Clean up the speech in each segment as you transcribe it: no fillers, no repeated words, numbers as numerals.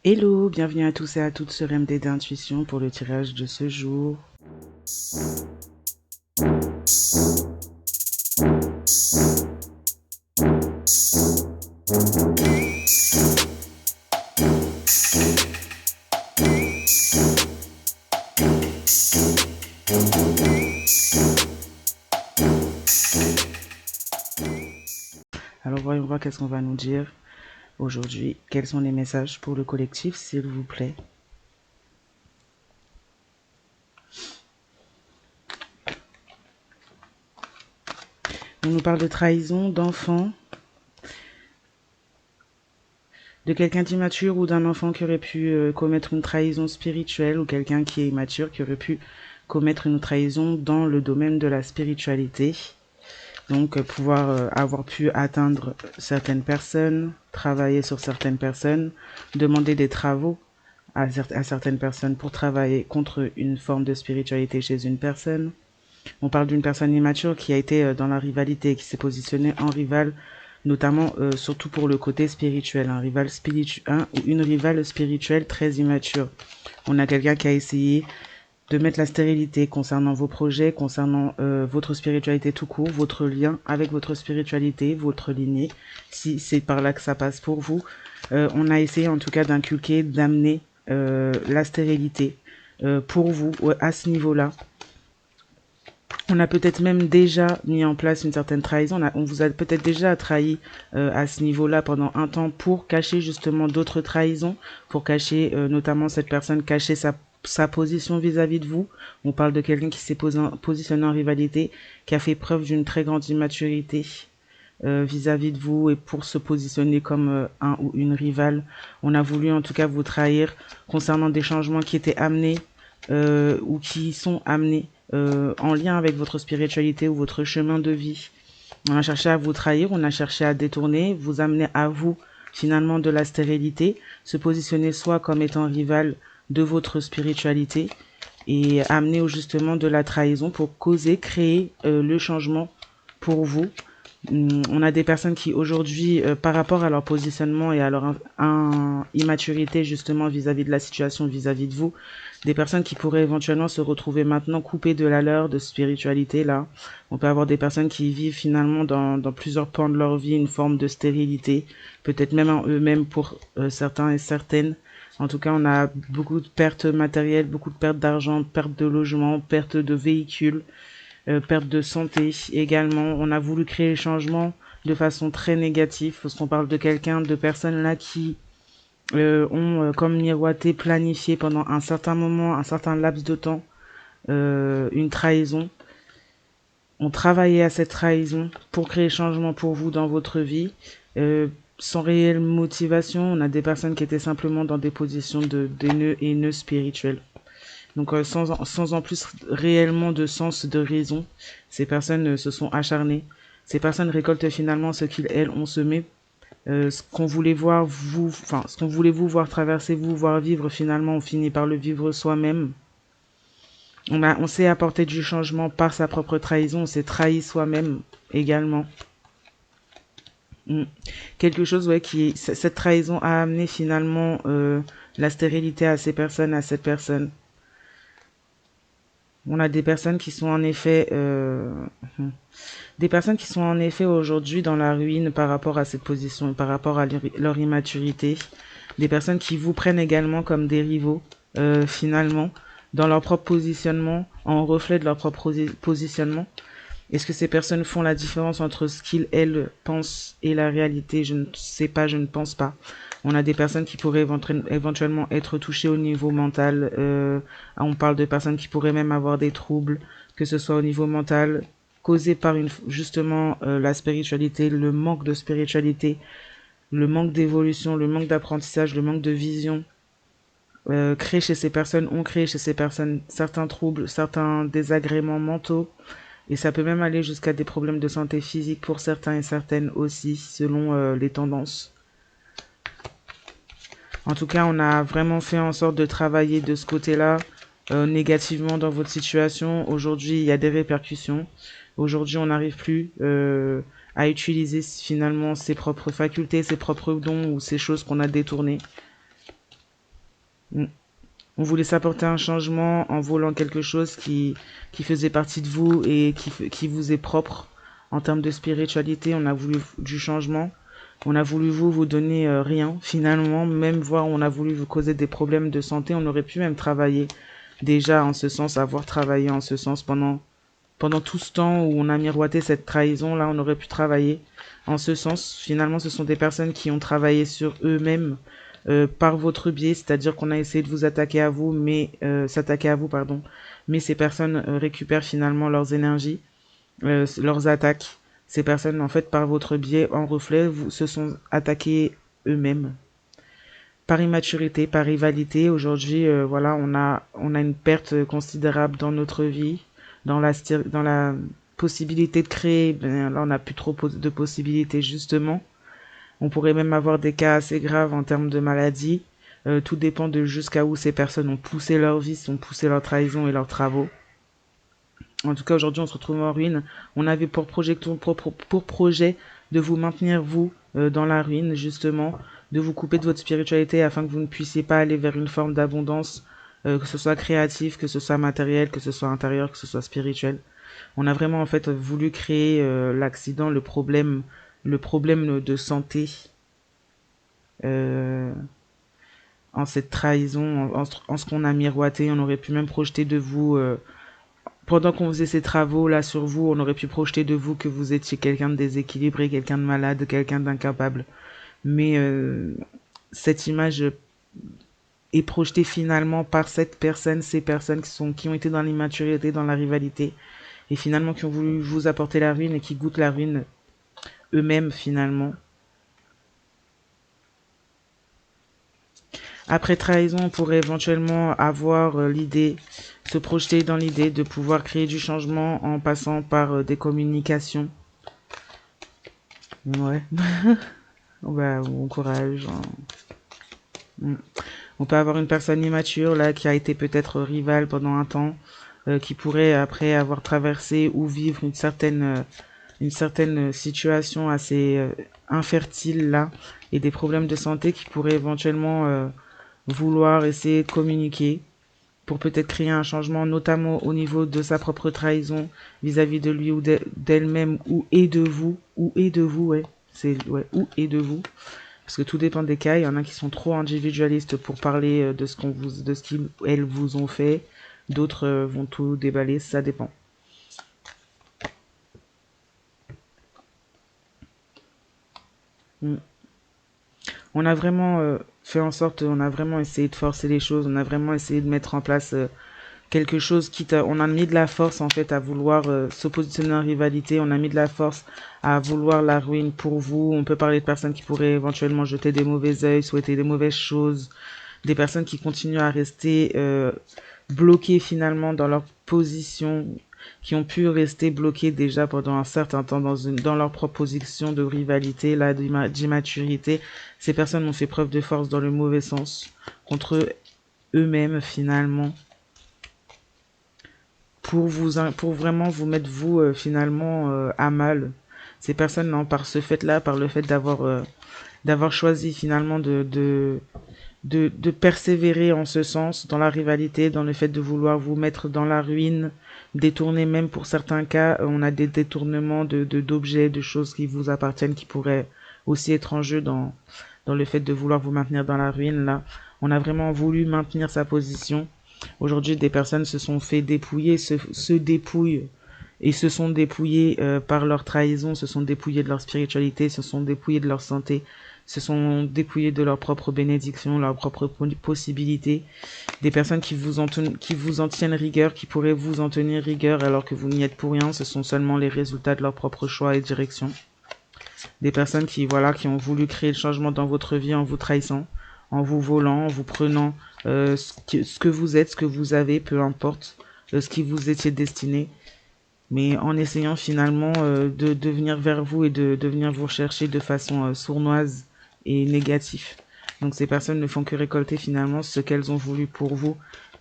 Hello, bienvenue à tous et à toutes sur MD d'Intuition pour le tirage de ce jour. Alors voyons voir qu'est-ce qu'on va nous dire aujourd'hui. Quels sont les messages pour le collectif, s'il vous plaît? On nous parle de trahison, d'enfant, de quelqu'un d'immature ou d'un enfant qui aurait pu commettre une trahison spirituelle ou quelqu'un qui est immature qui aurait pu commettre une trahison dans le domaine de la spiritualité. Donc pouvoir avoir pu atteindre certaines personnes, travailler sur certaines personnes, demander des travaux à certaines personnes pour travailler contre une forme de spiritualité chez une personne. On parle d'une personne immature qui a été dans la rivalité, qui s'est positionnée en rival, notamment surtout pour le côté spirituel, un rival spirituel ou une rivale spirituelle très immature. On a quelqu'un qui a essayé de mettre la stérilité concernant vos projets, concernant votre spiritualité tout court, votre lien avec votre spiritualité, votre lignée, si c'est par là que ça passe pour vous. On a essayé en tout cas d'inculquer, d'amener la stérilité pour vous à ce niveau-là. On a peut-être même déjà mis en place une certaine trahison. On vous a peut-être déjà trahi à ce niveau-là pendant un temps pour cacher justement d'autres trahisons, pour cacher notamment cette personne, cacher sa position vis-à-vis de vous. On parle de quelqu'un qui s'est positionné en rivalité, qui a fait preuve d'une très grande immaturité vis-à-vis de vous et pour se positionner comme un ou une rivale. On a voulu en tout cas vous trahir concernant des changements qui étaient amenés ou qui sont amenés en lien avec votre spiritualité ou votre chemin de vie. On a cherché à vous trahir, on a cherché à détourner, vous amener à vous finalement de la stérilité, se positionner soit comme étant rival de votre spiritualité et amener au justement de la trahison pour causer, créer le changement pour vous. On a des personnes qui aujourd'hui, par rapport à leur positionnement et à leur immaturité justement vis-à-vis de la situation, vis-à-vis de vous, des personnes qui pourraient éventuellement se retrouver maintenant coupées de la leur de spiritualité là. On peut avoir des personnes qui vivent finalement dans plusieurs pans de leur vie une forme de stérilité, peut-être même en eux-mêmes pour certains et certaines. En tout cas, on a beaucoup de pertes matérielles, beaucoup de pertes d'argent, pertes de logement, pertes de véhicules, perte de santé également. On a voulu créer le changement de façon très négative parce qu'on parle de quelqu'un, de personnes là qui ont comme miroité, planifié pendant un certain moment, un certain laps de temps, une trahison. On travaillait à cette trahison pour créer le changement pour vous dans votre vie. Sans réelle motivation, on a des personnes qui étaient simplement dans des positions de haineux spirituels. Donc sans en plus réellement de sens, de raison, ces personnes se sont acharnées. Ces personnes récoltent finalement ce qu'elles ont semé, ce qu'on voulait voir vous, enfin ce qu'on voulait vous voir traverser, vous voir vivre. Finalement, on finit par le vivre soi-même. On s'est apporté du changement par sa propre trahison. On s'est trahi soi-même également. Quelque chose, ouais, cette trahison a amené finalement la stérilité à ces personnes, à cette personne. On a des personnes qui sont en effet des personnes qui sont en effet aujourd'hui dans la ruine par rapport à cette position, par rapport à leur immaturité. Des personnes qui vous prennent également comme des rivaux finalement dans leur propre positionnement, en reflet de leur propre positionnement. Est-ce que ces personnes font la différence entre ce qu'ils, elles, pensent et la réalité? Je ne sais pas, je ne pense pas. On a des personnes qui pourraient éventuellement être touchées au niveau mental. On parle de personnes qui pourraient même avoir des troubles, que ce soit au niveau mental, causés par justement la spiritualité, le manque de spiritualité, le manque d'évolution, le manque d'apprentissage, le manque de vision. Créé chez ces personnes, ont créé chez ces personnes certains troubles, certains désagréments mentaux. Et ça peut même aller jusqu'à des problèmes de santé physique pour certains et certaines aussi, selon les tendances. En tout cas, on a vraiment fait en sorte de travailler de ce côté-là négativement dans votre situation. Aujourd'hui, il y a des répercussions. Aujourd'hui, on n'arrive plus à utiliser finalement ses propres facultés, ses propres dons ou ces choses qu'on a détournées. On on vous laisse apporter un changement en volant quelque chose qui faisait partie de vous et qui vous est propre. En termes de spiritualité, on a voulu du changement. On a voulu vous donner rien. Finalement, même voir, on a voulu vous causer des problèmes de santé. On aurait pu même travailler déjà en ce sens, avoir travaillé en ce sens pendant tout ce temps où on a miroité cette trahison. Là, on aurait pu travailler en ce sens. Finalement, ce sont des personnes qui ont travaillé sur eux-mêmes par votre biais, c'est-à-dire qu'on a essayé de vous attaquer à vous, mais s'attaquer à vous, pardon. Mais ces personnes récupèrent finalement leurs énergies, leurs attaques. Ces personnes, en fait, par votre biais, en reflet, se sont attaquées eux-mêmes. Par immaturité, par rivalité, aujourd'hui, voilà, on a une perte considérable dans notre vie, dans la possibilité de créer. Ben, là, on n'a plus trop de possibilités, justement. On pourrait même avoir des cas assez graves en termes de maladie. Tout dépend de jusqu'à où ces personnes ont poussé leur vie, ont poussé leur trahison et leurs travaux. En tout cas, aujourd'hui, on se retrouve en ruine. On avait pour projet de vous maintenir, vous, dans la ruine, justement, de vous couper de votre spiritualité afin que vous ne puissiez pas aller vers une forme d'abondance, que ce soit créatif, que ce soit matériel, que ce soit intérieur, que ce soit spirituel. On a vraiment, en fait, voulu créer l'accident, le problème de santé, euh, en cette trahison, en ce qu'on a miroité. On aurait pu même projeter de vous pendant qu'on faisait ces travaux là sur vous, on aurait pu projeter de vous que vous étiez quelqu'un de déséquilibré, quelqu'un de malade, quelqu'un d'incapable. Mais cette image est projetée finalement par cette personne, ces personnes qui ont été dans l'immaturité, dans la rivalité, et finalement qui ont voulu vous apporter la ruine et qui goûtent la ruine eux-mêmes finalement. Après trahison, on pourrait éventuellement avoir l'idée, se projeter dans l'idée de pouvoir créer du changement en passant par des communications. Ouais. Bah, bon courage. Hein. Mm. On peut avoir une personne immature là qui a été peut-être rivale pendant un temps, qui pourrait après avoir traversé ou vivre une certaine situation assez infertile là et des problèmes de santé qui pourraient éventuellement vouloir essayer de communiquer pour peut-être créer un changement, notamment au niveau de sa propre trahison vis-à-vis de lui ou d'elle-même ou et de vous, ouais, c'est ouais, ou et de vous, parce que tout dépend des cas. Il y en a qui sont trop individualistes pour parler de ce qu'ils elles vous ont fait, d'autres vont tout déballer, ça dépend. Mm. On a vraiment fait en sorte, on a vraiment essayé de forcer les choses, on a vraiment essayé de mettre en place quelque chose on a mis de la force en fait à vouloir se positionner en rivalité, on a mis de la force à vouloir la ruine pour vous. On peut parler de personnes qui pourraient éventuellement jeter des mauvais œils, souhaiter des mauvaises choses, des personnes qui continuent à rester bloquées finalement dans leur position, qui ont pu rester bloquées déjà pendant un certain temps dans leur propre position de rivalité, là, d'immaturité. Ces personnes ont fait preuve de force dans le mauvais sens contre eux-mêmes finalement pour vraiment vous mettre vous finalement à mal. Ces personnes, non, par ce fait-là, par le fait d'avoir choisi finalement de persévérer en ce sens, dans la rivalité, dans le fait de vouloir vous mettre dans la ruine, détourner même pour certains cas, on a des détournements d'objets, de choses qui vous appartiennent, qui pourraient aussi être en jeu dans le fait de vouloir vous maintenir dans la ruine, là. On a vraiment voulu maintenir sa position. Aujourd'hui, des personnes se sont fait dépouiller, se dépouillent et se sont dépouillés par leur trahison, se sont dépouillés de leur spiritualité, se sont dépouillés de leur santé, se sont dépouillés de leur propre bénédiction, leur propre possibilité. Des personnes qui vous en tiennent rigueur, qui pourraient vous en tenir rigueur alors que vous n'y êtes pour rien, ce sont seulement les résultats de leur propre choix et direction. Des personnes qui, voilà, qui ont voulu créer le changement dans votre vie en vous trahissant, en vous volant, en vous prenant ce que vous êtes, ce que vous avez, peu importe, ce qui vous étiez destiné, mais en essayant finalement de venir vers vous et de venir vous rechercher de façon sournoise et négative. Donc ces personnes ne font que récolter finalement ce qu'elles ont voulu pour vous.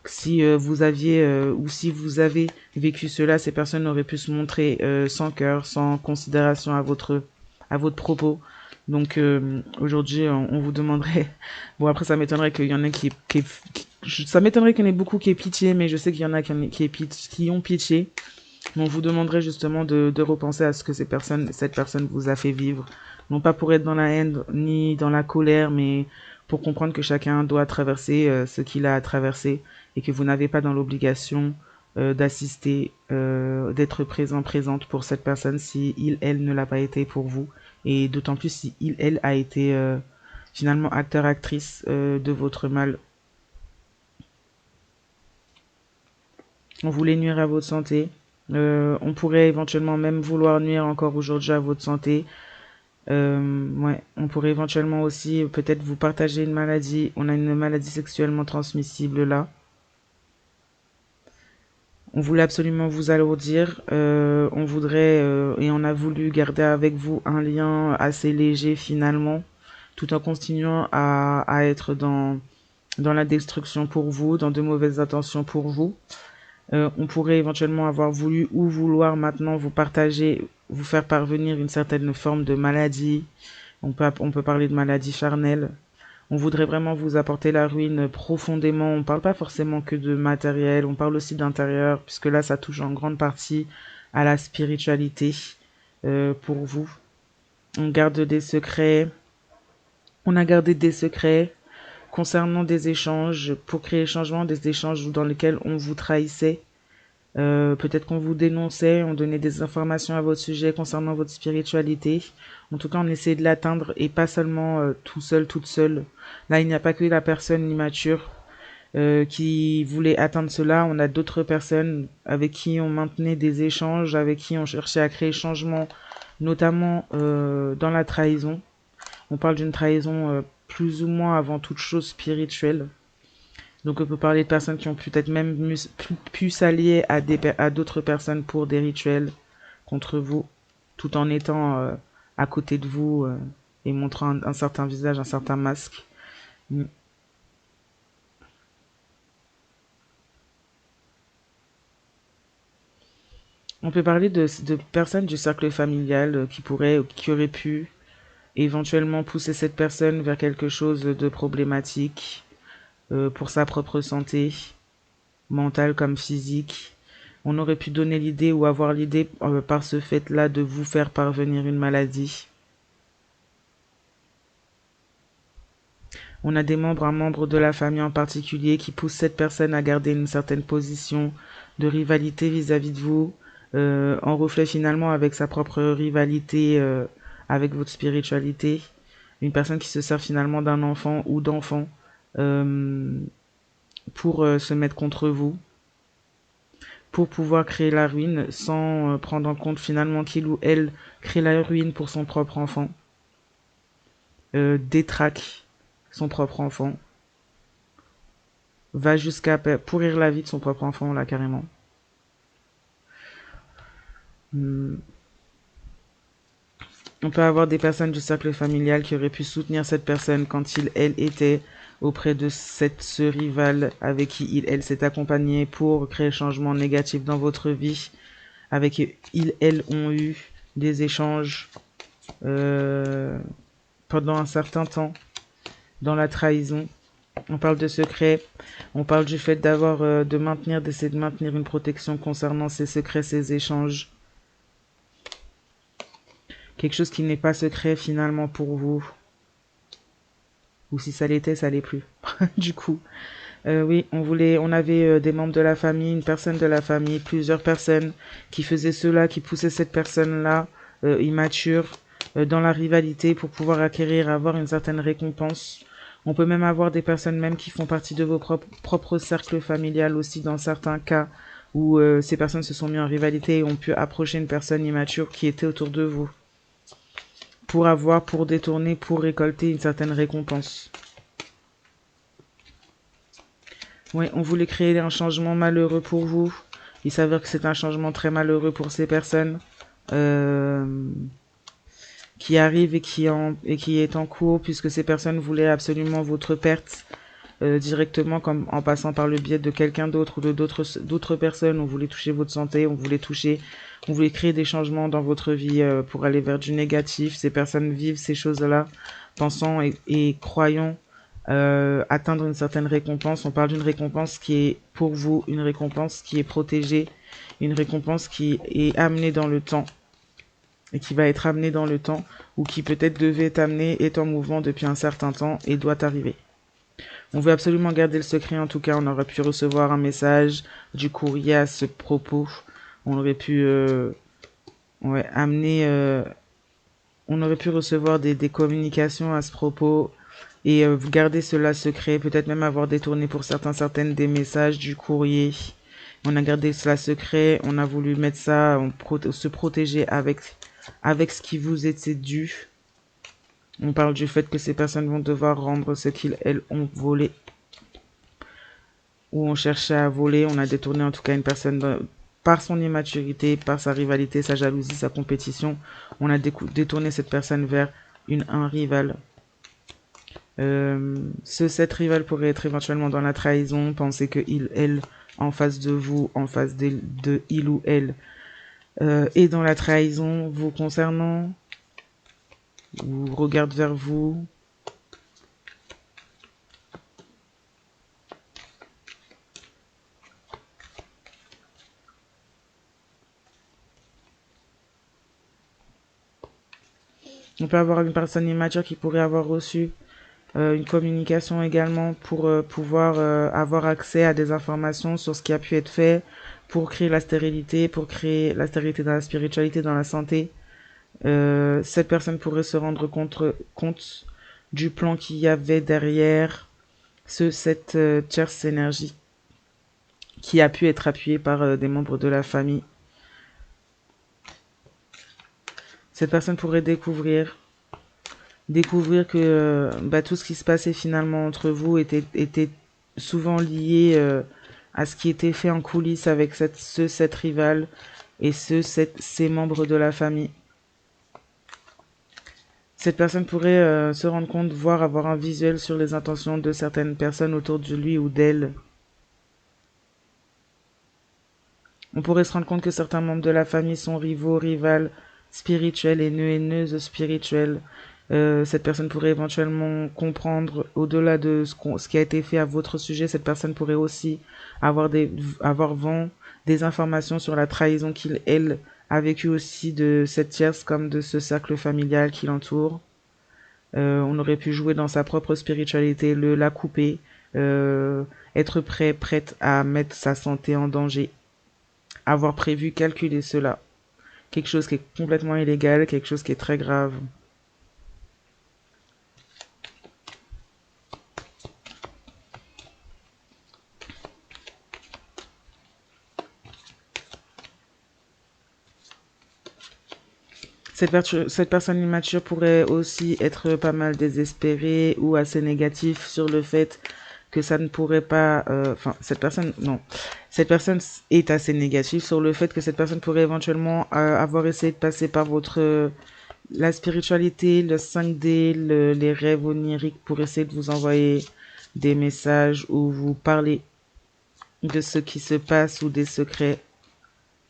Si vous aviez ou si vous avez vécu cela, ces personnes auraient pu se montrer sans cœur, sans considération à votre propos. Donc aujourd'hui, on vous demanderait. Bon après, ça m'étonnerait qu'il y en ait Ça m'étonnerait qu'il y en ait beaucoup qui aient pitié, mais je sais qu'il y en a qui ont pitié. Mais on vous demanderait justement de repenser à ce que cette personne vous a fait vivre. Non pas pour être dans la haine ni dans la colère, mais pour comprendre que chacun doit traverser ce qu'il a à traverser et que vous n'avez pas dans l'obligation d'assister, d'être présente pour cette personne si elle ne l'a pas été pour vous. Et d'autant plus si elle a été finalement acteur, actrice de votre mal. On voulait nuire à votre santé. On pourrait éventuellement même vouloir nuire encore aujourd'hui à votre santé. Ouais, on pourrait éventuellement aussi peut-être vous partager une maladie. On a une maladie sexuellement transmissible là. On voulait absolument vous alourdir. On voudrait et on a voulu garder avec vous un lien assez léger finalement, tout en continuant à être dans la destruction pour vous, dans de mauvaises intentions pour vous. On pourrait éventuellement avoir voulu ou vouloir maintenant vous partager, vous faire parvenir une certaine forme de maladie. On peut parler de maladie charnelle. On voudrait vraiment vous apporter la ruine profondément. On parle pas forcément que de matériel, on parle aussi d'intérieur, puisque là, ça touche en grande partie à la spiritualité pour vous. On garde des secrets. On a gardé des secrets concernant des échanges pour créer changement, des échanges dans lesquels on vous trahissait. Peut-être qu'on vous dénonçait, on donnait des informations à votre sujet concernant votre spiritualité. En tout cas, on essayait de l'atteindre et pas seulement tout seul, toute seule. Là, il n'y a pas que la personne immature qui voulait atteindre cela. On a d'autres personnes avec qui on maintenait des échanges, avec qui on cherchait à créer changement, notamment dans la trahison. On parle d'une trahison plus ou moins avant toute chose spirituelle. Donc on peut parler de personnes qui ont peut-être même pu s'allier à d'autres personnes pour des rituels contre vous, tout en étant à côté de vous et montrant un certain visage, un certain masque. Mm. On peut parler de personnes du cercle familial qui auraient pu éventuellement pousser cette personne vers quelque chose de problématique pour sa propre santé, mentale comme physique. On aurait pu donner l'idée ou avoir l'idée par ce fait-là de vous faire parvenir une maladie. On a un membre de la famille en particulier qui pousse cette personne à garder une certaine position de rivalité vis-à-vis de vous, en reflet finalement avec sa propre rivalité avec votre spiritualité. Une personne qui se sert finalement d'un enfant ou d'enfant euh, pour se mettre contre vous, pour pouvoir créer la ruine sans prendre en compte finalement qu'il ou elle crée la ruine pour son propre enfant, détraque son propre enfant, va jusqu'à pourrir la vie de son propre enfant là carrément. Hmm. On peut avoir des personnes du cercle familial qui auraient pu soutenir cette personne quand elle était auprès de ce rival avec qui elle s'est accompagnée pour créer changement négatif dans votre vie, avec elles ont eu des échanges euh, pendant un certain temps dans la trahison. On parle de secrets, on parle du fait d'essayer de maintenir une protection concernant ces secrets, ces échanges. Quelque chose qui n'est pas secret finalement pour vous. Ou si ça l'était, ça l'est plus. Du coup, oui, on avait des membres de la famille, une personne de la famille, plusieurs personnes qui faisaient cela, qui poussaient cette personne-là, immature, dans la rivalité pour pouvoir avoir une certaine récompense. On peut même avoir des personnes même qui font partie de vos propres cercles familiales aussi dans certains cas où ces personnes se sont mis en rivalité et ont pu approcher une personne immature qui était autour de vous pour détourner, pour récolter une certaine récompense. Oui, on voulait créer un changement malheureux pour vous. Il s'avère que c'est un changement très malheureux pour ces personnes euh, qui arrivent et qui est en cours, puisque ces personnes voulaient absolument votre perte directement, comme en passant par le biais de quelqu'un d'autre ou de d'autres personnes. On voulait toucher votre santé, on voulait créer des changements dans votre vie pour aller vers du négatif. Ces personnes vivent ces choses-là, pensant et croyant atteindre une certaine récompense. On parle d'une récompense qui est pour vous, une récompense qui est protégée, une récompense qui est amenée dans le temps et qui va être amenée dans le temps ou qui peut-être devait être amenée, est en mouvement depuis un certain temps et doit arriver. On veut absolument garder le secret, en tout cas on aurait pu recevoir un message du courrier à ce propos. On aurait pu amener on aurait pu recevoir des communications à ce propos et vous garder cela secret, peut-être même avoir détourné pour certaines des messages du courrier. On a gardé cela secret, on a voulu mettre ça, se protéger avec ce qui vous était dû. On parle du fait que ces personnes vont devoir rendre ce qu'ils, elles, ont volé ou ont cherché à voler. On a détourné en tout cas une personne par son immaturité, par sa rivalité, sa jalousie, sa compétition. On a détourné cette personne vers un rival. Cette rival pourrait être éventuellement dans la trahison. Pensez que elle, en face de vous, en face de il ou elle, est dans la trahison vous concernant, ou regarde vers vous. On peut avoir une personne immature qui pourrait avoir reçu une communication également pour pouvoir avoir accès à des informations sur ce qui a pu être fait pour créer la stérilité, dans la spiritualité, dans la santé. Cette personne pourrait se rendre compte du plan qu'il y avait derrière cette tierce énergie qui a pu être appuyée par des membres de la famille. Cette personne pourrait découvrir que tout ce qui se passait finalement entre vous était souvent lié à ce qui était fait en coulisses avec cette rivale et ces membres de la famille. Cette personne pourrait se rendre compte, voire avoir un visuel sur les intentions de certaines personnes autour de lui ou d'elle. On pourrait se rendre compte que certains membres de la famille sont rivaux, rivales, spirituels, haineuses spirituelles. Cette personne pourrait éventuellement comprendre, au-delà de ce qui a été fait à votre sujet, cette personne pourrait aussi avoir vent des informations sur la trahison qu'il, elle, a vécue aussi de cette tierce comme de ce cercle familial qui l'entoure. On aurait pu jouer dans sa propre spiritualité, la couper, être prête à mettre sa santé en danger, avoir prévu, calculer cela. Quelque chose qui est complètement illégal, quelque chose qui est très grave. Cette personne immature pourrait aussi être pas mal désespérée ou assez négatif sur le fait que ça ne pourrait pas... cette personne... Non. Cette personne est assez négative sur le fait que cette personne pourrait éventuellement avoir essayé de passer par la spiritualité, le 5D, les rêves oniriques pour essayer de vous envoyer des messages ou vous parler de ce qui se passe ou des secrets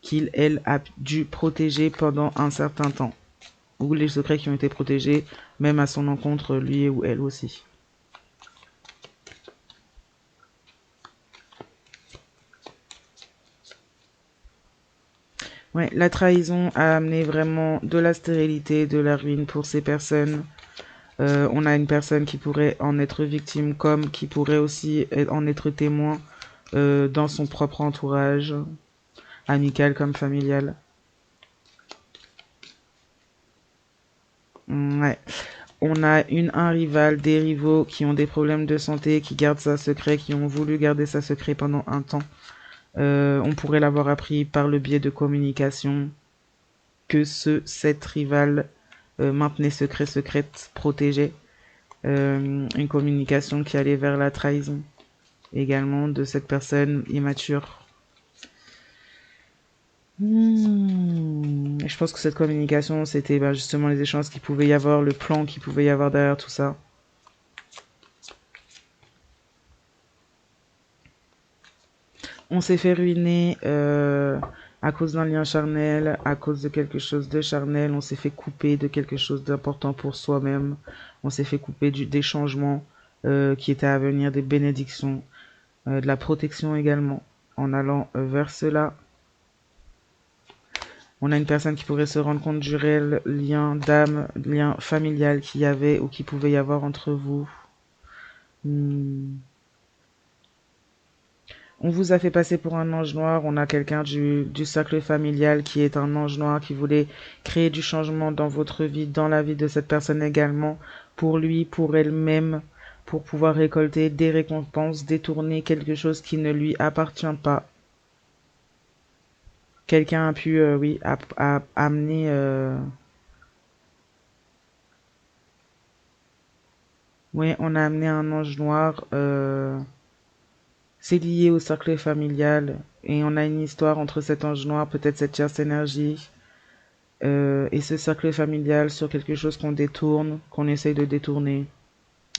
qu'il, elle, a dû protéger pendant un certain temps. Ou les secrets qui ont été protégés, même à son encontre, lui ou elle aussi. Ouais, la trahison a amené vraiment de la stérilité, de la ruine pour ces personnes. On a une personne qui pourrait en être victime, comme qui pourrait aussi en être témoin dans son propre entourage, amical comme familial. Ouais. On a un rival, des rivaux qui ont des problèmes de santé, qui gardent ça secret, qui ont voulu garder ça secret pendant un temps. On pourrait l'avoir appris par le biais de communication que cette rivale maintenait secrète, protégée. Une communication qui allait vers la trahison également de cette personne immature. Je pense que cette communication, c'était justement les échanges qu'il pouvait y avoir, le plan qu'il pouvait y avoir derrière tout ça. On s'est fait ruiner à cause d'un lien charnel, à cause de quelque chose de charnel. On s'est fait couper de quelque chose d'important pour soi-même. On s'est fait couper des changements qui étaient à venir, des bénédictions, de la protection également, en allant vers cela. On a une personne qui pourrait se rendre compte du réel lien d'âme, lien familial qu'il y avait ou qui pouvait y avoir entre vous. On vous a fait passer pour un ange noir. On a quelqu'un du cercle familial qui est un ange noir qui voulait créer du changement dans votre vie, dans la vie de cette personne également, pour lui, pour elle-même, pour pouvoir récolter des récompenses, détourner quelque chose qui ne lui appartient pas. Quelqu'un a pu, oui, amener... Oui, on a amené un ange noir. C'est lié au cercle familial. Et on a une histoire entre cet ange noir, peut-être cette tierce énergie, et ce cercle familial sur quelque chose qu'on détourne, qu'on essaye de détourner.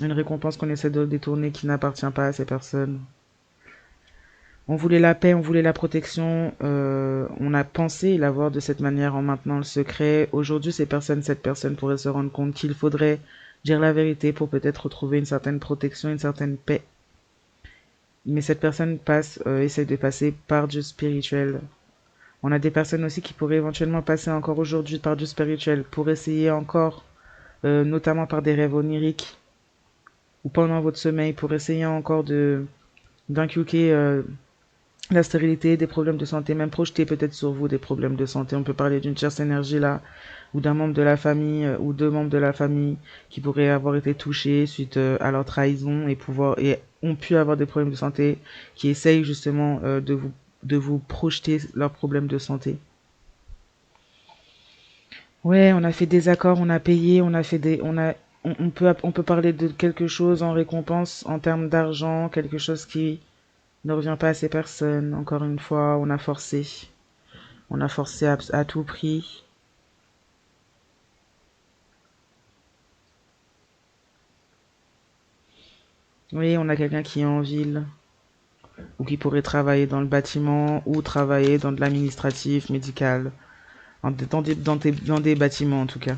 Une récompense qu'on essaie de détourner qui n'appartient pas à ces personnes. On voulait la paix, on voulait la protection, on a pensé l'avoir de cette manière en maintenant le secret. Aujourd'hui, cette personne pourrait se rendre compte qu'il faudrait dire la vérité pour peut-être retrouver une certaine protection, une certaine paix. Mais cette personne essaie de passer par du spirituel. On a des personnes aussi qui pourraient éventuellement passer encore aujourd'hui par du spirituel pour essayer encore, notamment par des rêves oniriques ou pendant votre sommeil, pour essayer encore de d'inculquer la stérilité, des problèmes de santé, même projeter peut-être sur vous des problèmes de santé. On peut parler d'une tierce énergie là, ou d'un membre de la famille, ou deux membres de la famille qui pourraient avoir été touchés suite à leur trahison et ont pu avoir des problèmes de santé, qui essayent justement de vous projeter leurs problèmes de santé. Ouais, on a fait des accords, on a payé, on a fait des, on peut parler de quelque chose en récompense en termes d'argent, quelque chose qui ne revient pas à ces personnes. Encore une fois, on a forcé à tout prix. Oui, on a quelqu'un qui est en ville ou qui pourrait travailler dans le bâtiment ou travailler dans de l'administratif, médical, dans des bâtiments en tout cas.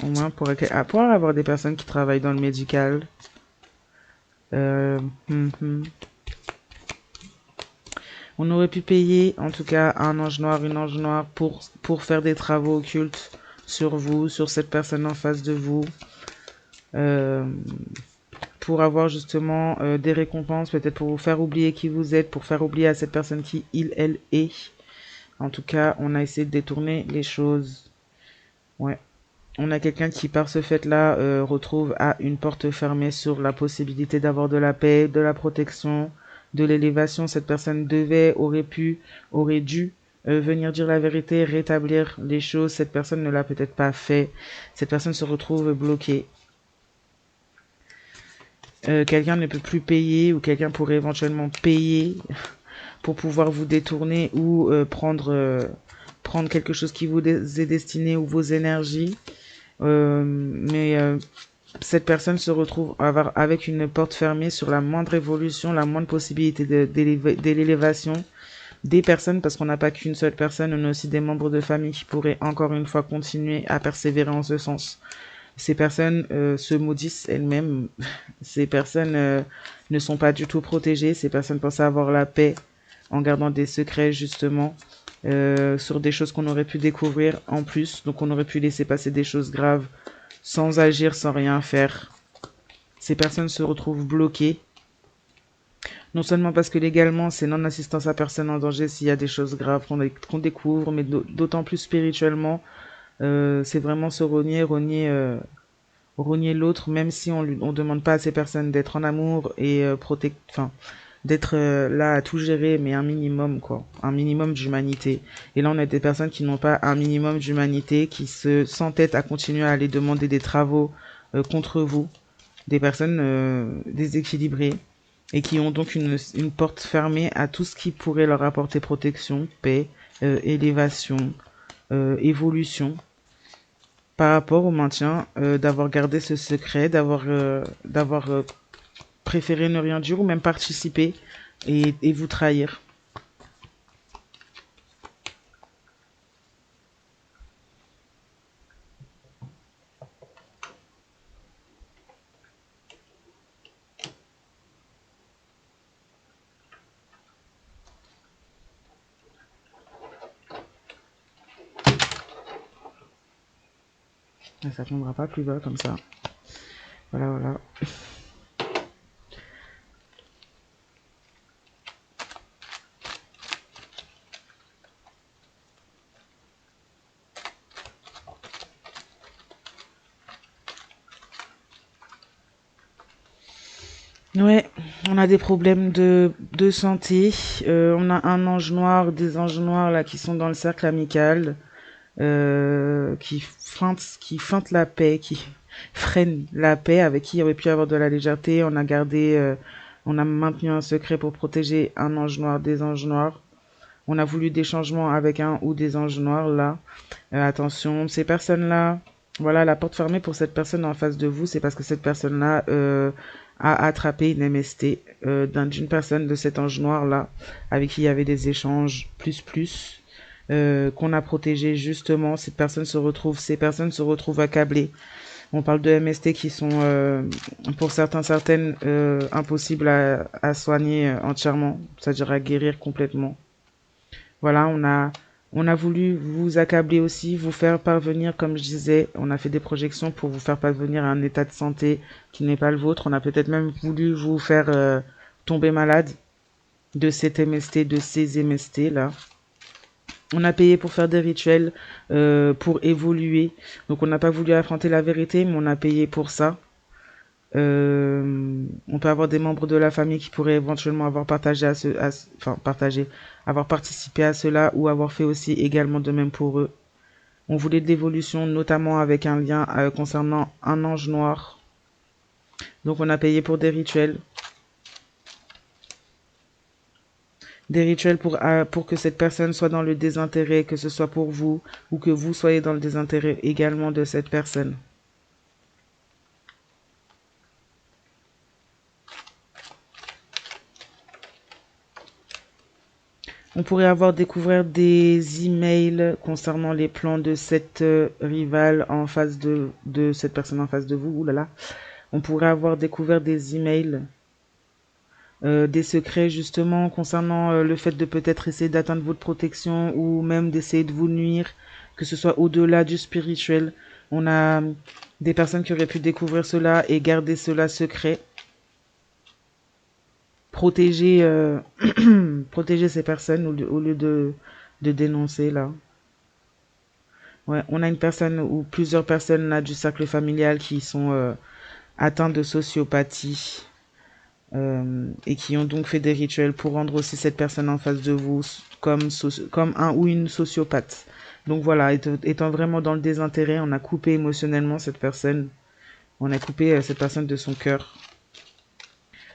Au moins pour avoir des personnes qui travaillent dans le médical. Euh, hum, hum. On aurait pu payer, en tout cas, un ange noir, une ange noire pour faire des travaux occultes sur vous, sur cette personne en face de vous, euh, pour avoir justement des récompenses, peut-être pour vous faire oublier qui vous êtes, pour faire oublier à cette personne qui elle est. En tout cas, on a essayé de détourner les choses. Ouais. On a quelqu'un qui, par ce fait-là, retrouve à une porte fermée sur la possibilité d'avoir de la paix, de la protection, de l'élévation. Cette personne aurait dû venir dire la vérité, rétablir les choses. Cette personne ne l'a peut-être pas fait. Cette personne se retrouve bloquée. Quelqu'un ne peut plus payer ou quelqu'un pourrait éventuellement payer pour pouvoir vous détourner ou prendre quelque chose qui vous est destiné ou vos énergies. Mais cette personne se retrouve avec une porte fermée sur la moindre évolution, la moindre possibilité de l'élévation des personnes, parce qu'on n'a pas qu'une seule personne, on a aussi des membres de famille qui pourraient encore une fois continuer à persévérer en ce sens. Ces personnes se maudissent elles-mêmes, ces personnes ne sont pas du tout protégées, ces personnes pensent avoir la paix en gardant des secrets justement, sur des choses qu'on aurait pu découvrir en plus, donc on aurait pu laisser passer des choses graves sans agir, sans rien faire. Ces personnes se retrouvent bloquées, non seulement parce que légalement c'est non-assistance à personne en danger s'il y a des choses graves qu'on découvre, mais d'autant plus spirituellement, c'est vraiment se rogner l'autre, même si on demande pas à ces personnes d'être en amour et d'être là à tout gérer, mais un minimum quoi, un minimum d'humanité. Et là on a des personnes qui n'ont pas un minimum d'humanité, qui s'entêtent à continuer à aller demander des travaux contre vous, des personnes déséquilibrées et qui ont donc une porte fermée à tout ce qui pourrait leur apporter protection, paix, élévation, évolution, par rapport au maintien, d'avoir gardé ce secret, d'avoir préféré ne rien dire ou même participer et vous trahir. Et ça tombera pas plus bas comme ça. Voilà, voilà. Ouais, on a des problèmes de santé. On a un ange noir, des anges noirs là qui sont dans le cercle amical, qui feintent la paix, qui freinent la paix, avec qui il aurait pu avoir de la légèreté. On a maintenu un secret pour protéger un ange noir, des anges noirs. On a voulu des changements avec un ou des anges noirs là. Attention, ces personnes-là, voilà, la porte fermée pour cette personne en face de vous, c'est parce que cette personne-là a attrapé une MST d'une personne de cet ange noir-là, avec qui il y avait des échanges qu'on a protégé justement. Ces personnes se retrouvent accablées. On parle de MST qui sont, pour certaines, impossibles à soigner entièrement, c'est-à-dire à guérir complètement. Voilà, on a voulu vous accabler aussi, vous faire parvenir, comme je disais, on a fait des projections pour vous faire parvenir à un état de santé qui n'est pas le vôtre. On a peut-être même voulu vous faire tomber malade de cet MST, de ces MST là. On a payé pour faire des rituels, pour évoluer. Donc on n'a pas voulu affronter la vérité, mais on a payé pour ça. On peut avoir des membres de la famille qui pourraient éventuellement avoir avoir participé à cela ou avoir fait aussi également de même pour eux. On voulait de l'évolution, notamment avec un lien concernant un ange noir. Donc on a payé pour des rituels pour que cette personne soit dans le désintérêt, que ce soit pour vous ou que vous soyez dans le désintérêt également de cette personne. On pourrait avoir découvert des emails concernant les plans de cette rivale en face de cette personne en face de vous. Ouh là là. On pourrait avoir découvert des emails, des secrets justement concernant le fait de peut-être essayer d'atteindre votre protection ou même d'essayer de vous nuire, que ce soit au-delà du spirituel. On a des personnes qui auraient pu découvrir cela et garder cela secret. Protéger, protéger ces personnes au lieu de dénoncer là. Ouais, on a une personne ou plusieurs personnes là du cercle familial qui sont atteintes de sociopathie et qui ont donc fait des rituels pour rendre aussi cette personne en face de vous comme un ou une sociopathe. Donc voilà, étant vraiment dans le désintérêt, on a coupé émotionnellement cette personne. On a coupé cette personne de son cœur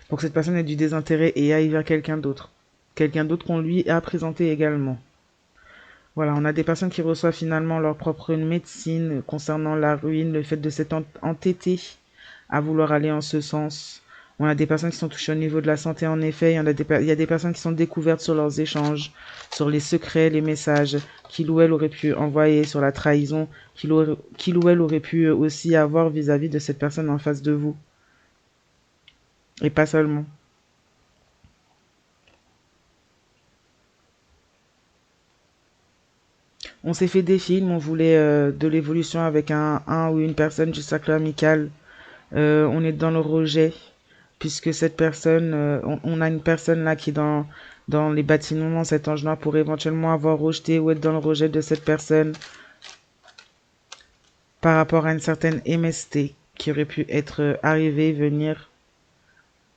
pour que cette personne ait du désintérêt et aille vers quelqu'un d'autre. Quelqu'un d'autre qu'on lui a présenté également. Voilà, on a des personnes qui reçoivent finalement leur propre médecine concernant la ruine, le fait de s'être entêté à vouloir aller en ce sens. On a des personnes qui sont touchées au niveau de la santé, en effet. Il y a des personnes qui sont découvertes sur leurs échanges, sur les secrets, les messages qu'il ou elle aurait pu envoyer, sur la trahison qu'il ou elle aurait pu aussi avoir vis-à-vis de cette personne en face de vous. Et pas seulement. On s'est fait des films, on voulait de l'évolution avec un ou une personne du cercle amical. On est dans le rejet, puisque cette personne, on a une personne là qui est dans les bâtiments, cet ange noir pour éventuellement avoir rejeté ou être dans le rejet de cette personne par rapport à une certaine MST qui aurait pu être arrivée, venir,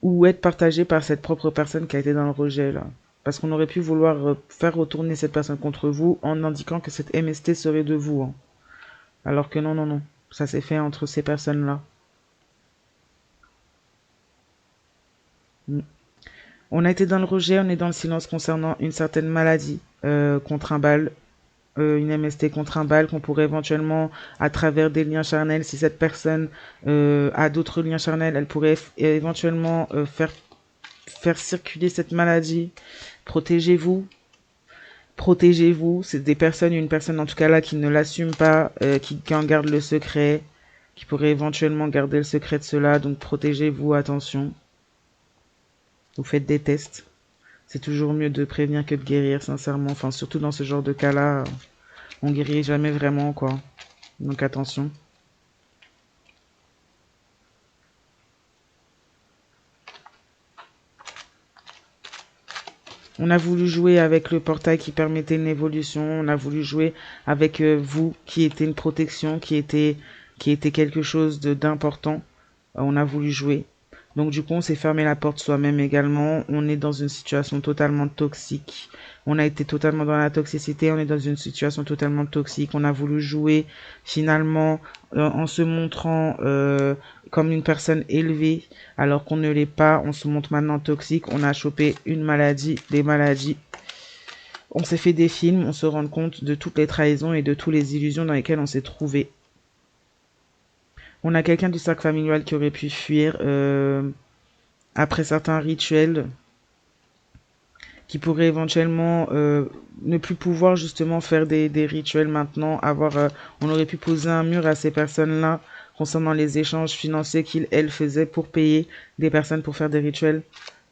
ou être partagée par cette propre personne qui a été dans le rejet là. Parce qu'on aurait pu vouloir faire retourner cette personne contre vous en indiquant que cette MST serait de vous. Hein. Alors que non, non, non. Ça s'est fait entre ces personnes-là. Mm. On a été dans le rejet, on est dans le silence concernant une certaine maladie contre un bal, une MST contre un bal qu'on pourrait éventuellement, à travers des liens charnels, si cette personne a d'autres liens charnels, elle pourrait éventuellement faire circuler cette maladie. Protégez-vous, protégez-vous. C'est des personnes, une personne en tout cas là qui ne l'assume pas, qui en garde le secret, qui pourrait éventuellement garder le secret de cela. Donc protégez-vous, attention. Vous faites des tests. C'est toujours mieux de prévenir que de guérir, sincèrement. Enfin, surtout dans ce genre de cas-là, on guérit jamais vraiment, quoi. Donc attention. On a voulu jouer avec le portail qui permettait une évolution. On a voulu jouer avec vous qui était une protection, qui était quelque chose d'important. On a voulu jouer. Donc du coup, on s'est fermé la porte soi-même également. On est dans une situation totalement toxique. On a été totalement dans la toxicité. On est dans une situation totalement toxique. On a voulu jouer finalement en se montrant comme une personne élevée alors qu'on ne l'est pas. On se montre maintenant toxique. On a chopé une maladie, des maladies. On s'est fait des films. On se rend compte de toutes les trahisons et de toutes les illusions dans lesquelles on s'est trouvé. On a quelqu'un du cercle familial qui aurait pu fuir après certains rituels, qui pourrait éventuellement ne plus pouvoir justement faire des rituels maintenant, on aurait pu poser un mur à ces personnes-là concernant les échanges financiers elles faisaient pour payer des personnes pour faire des rituels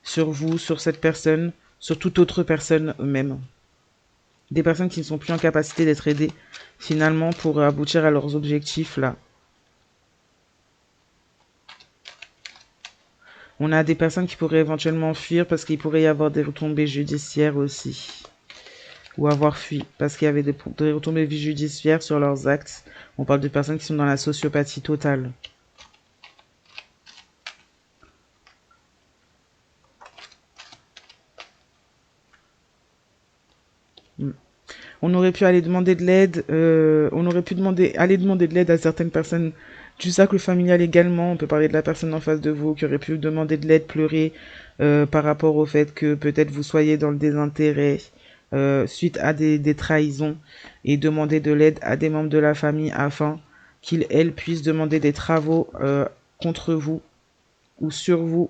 sur vous, sur cette personne, sur toute autre personne même. Des personnes qui ne sont plus en capacité d'être aidées finalement pour aboutir à leurs objectifs là. On a des personnes qui pourraient éventuellement fuir parce qu'il pourrait y avoir des retombées judiciaires aussi. Ou avoir fui parce qu'il y avait des retombées judiciaires sur leurs actes. On parle de personnes qui sont dans la sociopathie totale. On aurait pu aller demander de l'aide. On aurait pu aller demander de l'aide à certaines personnes du cercle familial également. On peut parler de la personne en face de vous qui aurait pu demander de l'aide, pleurer par rapport au fait que peut-être vous soyez dans le désintérêt suite à des trahisons et demander de l'aide à des membres de la famille afin elles puissent demander des travaux contre vous ou sur vous.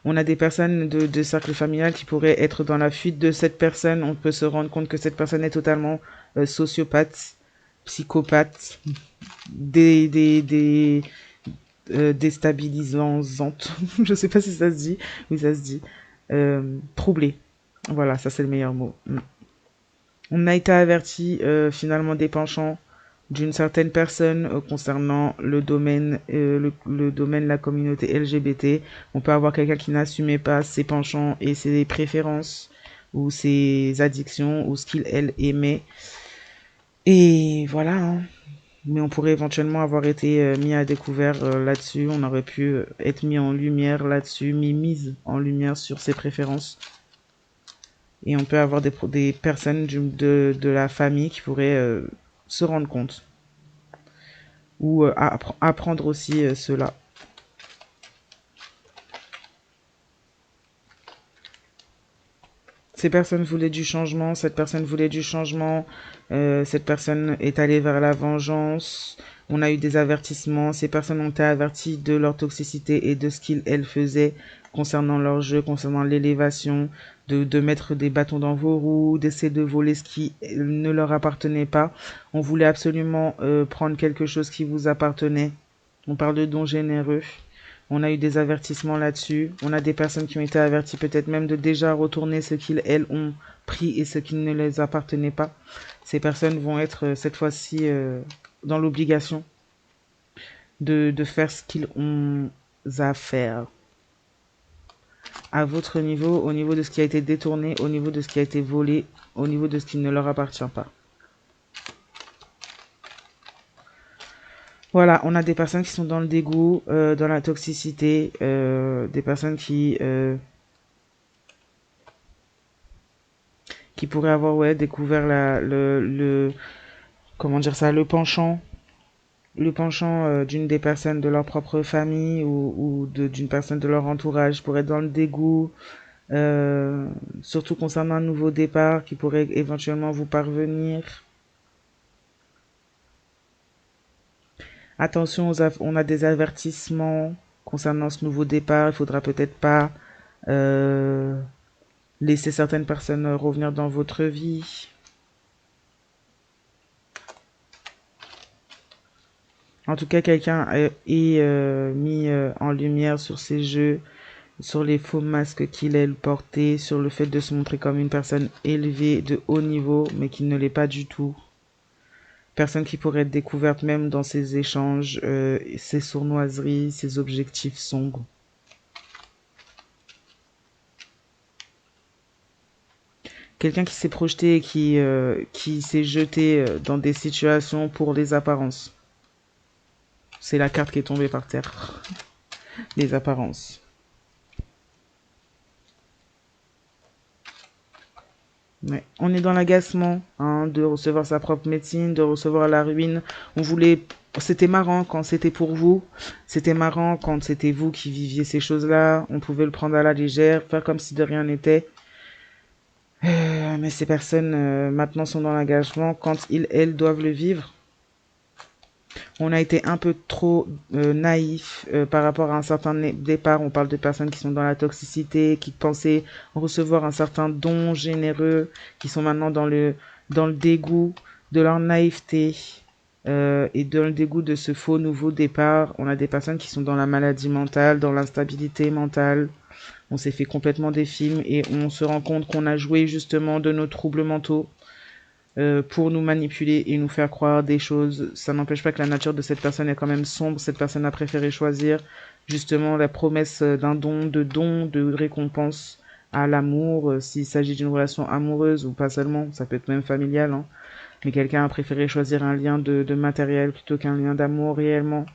On a des personnes de cercle familial qui pourraient être dans la fuite de cette personne. On peut se rendre compte que cette personne est totalement sociopathe, psychopathe, déstabilisante. Je sais pas si ça se dit. Oui, ça se dit. Troublée. Voilà, ça c'est le meilleur mot. On a été averti finalement des penchants d'une certaine personne concernant le domaine, le domaine de la communauté LGBT. On peut avoir quelqu'un qui n'assumait pas ses penchants et ses préférences ou ses addictions ou ce elle aimait. Et voilà. Hein. Mais on pourrait éventuellement avoir été mis à découvert là-dessus. On aurait pu être mis en lumière là-dessus, mise en lumière sur ses préférences. Et on peut avoir des personnes de la famille qui pourraient se rendre compte ou apprendre aussi cela. Ces personnes voulaient du changement, cette personne voulait du changement, cette personne est allée vers la vengeance, on a eu des avertissements, ces personnes ont été averties de leur toxicité et de ce qu'elles faisaient concernant leur jeu, concernant l'élévation, de mettre des bâtons dans vos roues, d'essayer de voler ce qui ne leur appartenait pas. On voulait absolument prendre quelque chose qui vous appartenait. On parle de dons généreux. On a eu des avertissements là-dessus. On a des personnes qui ont été averties peut-être même de déjà retourner ce elles ont pris et ce qui ne les appartenait pas. Ces personnes vont être cette fois-ci dans l'obligation de faire ce qu'ils ont à faire. À votre niveau, au niveau de ce qui a été détourné, au niveau de ce qui a été volé, au niveau de ce qui ne leur appartient pas. Voilà, on a des personnes qui sont dans le dégoût, dans la toxicité, des personnes qui pourraient avoir découvert comment dire ça, le penchant d'une des personnes de leur propre famille ou d'une personne de leur entourage pour être dans le dégoût, surtout concernant un nouveau départ qui pourrait éventuellement vous parvenir. Attention, on a des avertissements concernant ce nouveau départ. Il faudra peut-être pas laisser certaines personnes revenir dans votre vie. En tout cas, quelqu'un est mis en lumière sur ces jeux, sur les faux masques qu'il portait, sur le fait de se montrer comme une personne élevée, de haut niveau, mais qui ne l'est pas du tout. Personne qui pourrait être découverte même dans ses échanges, ses sournoiseries, ses objectifs sombres. Quelqu'un qui s'est projeté et qui s'est jeté dans des situations pour les apparences. C'est la carte qui est tombée par terre. Les apparences. Ouais. On est dans l'agacement, hein, de recevoir sa propre médecine, de recevoir la ruine. On voulait, c'était marrant quand c'était pour vous. C'était marrant quand c'était vous qui viviez ces choses-là. On pouvait le prendre à la légère, faire comme si de rien n'était. Mais ces personnes maintenant sont dans l'engagement quand ils, elles doivent le vivre. On a été un peu trop naïf par rapport à un certain départ. On parle de personnes qui sont dans la toxicité, qui pensaient recevoir un certain don généreux, qui sont maintenant dans le dégoût de leur naïveté et dans le dégoût de ce faux nouveau départ. On a des personnes qui sont dans la maladie mentale, dans l'instabilité mentale. On s'est fait complètement des films et on se rend compte qu'on a joué justement de nos troubles mentaux pour nous manipuler et nous faire croire des choses. Ça n'empêche pas que la nature de cette personne est quand même sombre. Cette personne a préféré choisir justement la promesse d'un don, de récompense à l'amour, s'il s'agit d'une relation amoureuse ou pas seulement, ça peut être même familial, hein. Mais quelqu'un a préféré choisir un lien de matériel plutôt qu'un lien d'amour réellement.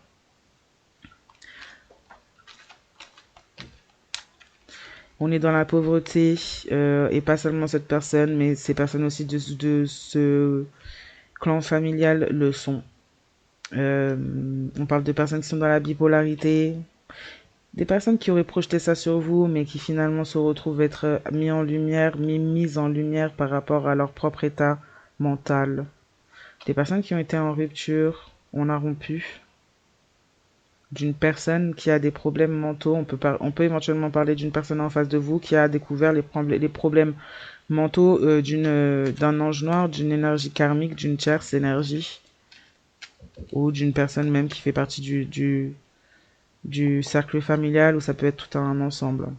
On est dans la pauvreté, et pas seulement cette personne, mais ces personnes aussi de ce clan familial le sont. On parle de personnes qui sont dans la bipolarité, des personnes qui auraient projeté ça sur vous, mais qui finalement se retrouvent être mises en lumière par rapport à leur propre état mental. Des personnes qui ont été en rupture, on a rompu. D'une personne qui a des problèmes mentaux, on peut éventuellement parler d'une personne en face de vous qui a découvert les problèmes mentaux d'un ange noir, d'une énergie karmique, d'une tierce énergie, ou d'une personne même qui fait partie du cercle familial, ou ça peut être tout un ensemble.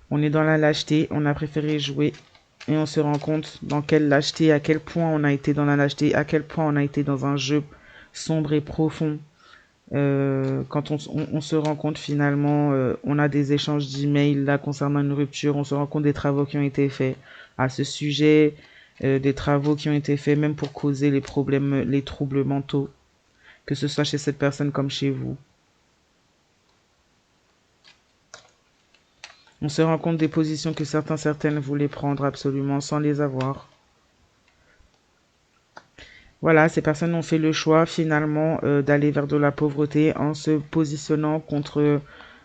On est dans la lâcheté, on a préféré jouer, et on se rend compte dans quelle lâcheté, à quel point on a été dans la lâcheté, à quel point on a été dans un jeu sombre et profond. Quand on se rend compte finalement, on a des échanges d'emails là concernant une rupture, on se rend compte des travaux qui ont été faits à ce sujet, des travaux qui ont été faits même pour causer les problèmes, les troubles mentaux, que ce soit chez cette personne comme chez vous. On se rend compte des positions que certaines voulaient prendre absolument sans les avoir. Voilà, ces personnes ont fait le choix finalement d'aller vers de la pauvreté en se positionnant contre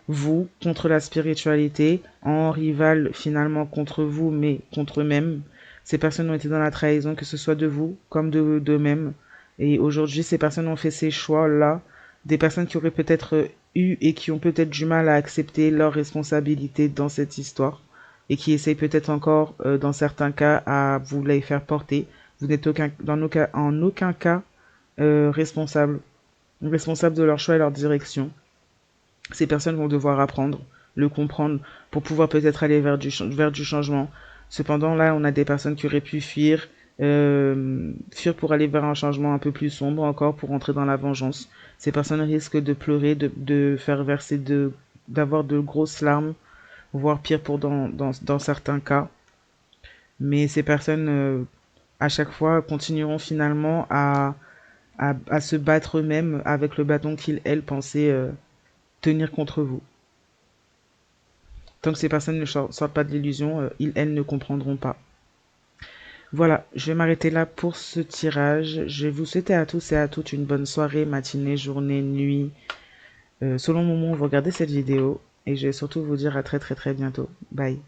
vous, contre la spiritualité, en rival finalement contre vous, mais contre eux-mêmes. Ces personnes ont été dans la trahison, que ce soit de vous comme d'eux-mêmes. Et aujourd'hui, ces personnes ont fait ces choix-là. Des personnes qui auraient peut-être eu et qui ont peut-être du mal à accepter leur responsabilité dans cette histoire et qui essayent peut-être encore, dans certains cas, à vous les faire porter. Vous n'êtes en aucun cas responsable de leur choix et leur direction. Ces personnes vont devoir apprendre, le comprendre, pour pouvoir peut-être aller vers du changement. Cependant, là, on a des personnes qui auraient pu fuir pour aller vers un changement un peu plus sombre encore, pour entrer dans la vengeance. Ces personnes risquent de pleurer, de faire verser d'avoir de grosses larmes, voire pire dans certains cas. Mais ces personnes, à chaque fois, continueront finalement à se battre eux-mêmes avec le bâton qu'ils, elles, pensaient tenir contre vous. Tant que ces personnes ne sortent pas de l'illusion, ils, elles, ne comprendront pas. Voilà, je vais m'arrêter là pour ce tirage. Je vais vous souhaiter à tous et à toutes une bonne soirée, matinée, journée, nuit, selon le moment où vous regardez cette vidéo. Et je vais surtout vous dire à très très très bientôt. Bye.